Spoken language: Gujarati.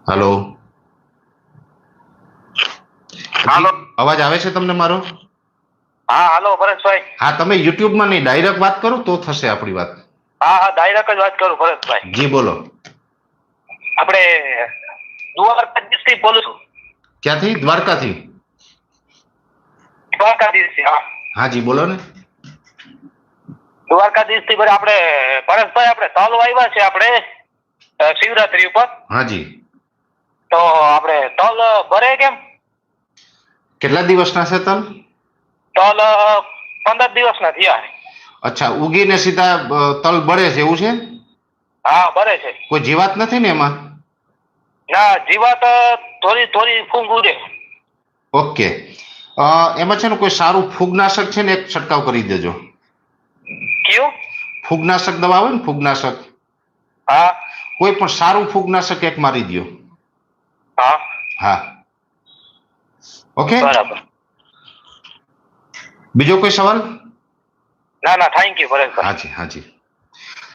હેલો. હાલો. અવાજ આવે છે તમને મારો? હા હાલો ભરતભાઈ. હા, તમે યુટ્યુબ માં નહીં, ડાયરેક્ટ વાત કરો તો થશે આપણી વાત. હા ડાયરેક્ટ જ વાત કરું ભરતભાઈ. જી બોલો. આપણે દ્વારકાધીશ થી બોલું છું. ક્યાંથી? દ્વારકાથી? દ્વારકાધીશ થી. હા હા જી બોલો ને. દ્વારકાધીશ થી આપણે ભરતભાઈ આપણે તલ વાવ્યા છે આપણે શિવરાત્રી ઉપર. હા જી. તો આપણે તલ ભરે કેમ? કેટલા દિવસના છે તલ? તલ 15 દિવસના થયા. અચ્છા, ઉગીને સીધા તલ બળે છે એવું છે? હા ભરે છે. કોઈ જીવાત નથી ને એમાં? ના, જીવાત થોડી થોડી ફૂંક ઉડે. ઓકે. એમાં છે ને કોઈ સારું ફૂગનાશક છે ને એક છંટકાવ કરી દેજો. કયું? ફૂગનાશક દવા આવે ને, ફૂગનાશક. હા. કોઈ પણ સારું ફૂગનાશક એક મારી દો. હા. હા. ઓકે. બરાબર. બીજો કોઈ સવાલ? ના ના, થેન્ક યુ ભરતભાઈ. હાજી હાજી.